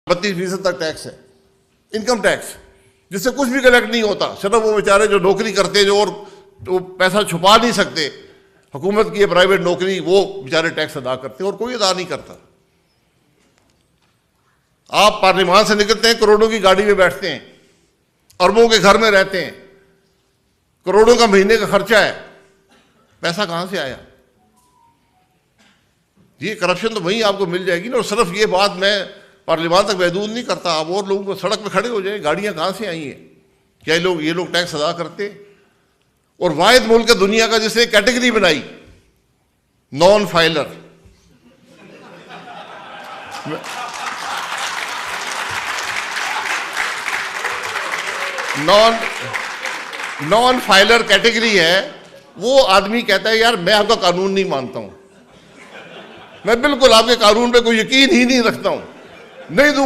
32% तक टैक्स है, income tax, जिससे कुछ भी कलेक्ट नहीं होता। सिर्फ वो बेचारे जो नौकरी करते हैं, जो और तो पैसा छुपा नहीं सकते, हुकूमत की प्राइवेट नौकरी, वो बेचारे टैक्स अदा करते हैं और कोई अदा नहीं करता। आप पार्लियामान से निकलते हैं, करोड़ों की गाड़ी में बैठते हैं, अरबों के घर में रहते हैं, करोड़ों का महीने का खर्चा है, पैसा कहां से आया? ये करप्शन तो वहीं आपको मिल जाएगी ना। और सिर्फ ये बात मैं पार्लियामान तक महदूद नहीं करता, आप और लोगों को सड़क पे खड़े हो जाए, गाड़ियां कहां से आई हैं? क्या ये लोग टैक्स अदा करते? और वाहिद मुल्क है दुनिया का जिसने कैटेगरी बनाई, non filer. Non filer category है। वो आदमी कहता है यार मैं आपका कानून नहीं मानता हूं, मैं बिल्कुल आपके कानून पे कोई यकीन ही नहीं रखता हूं, नहीं दूंगा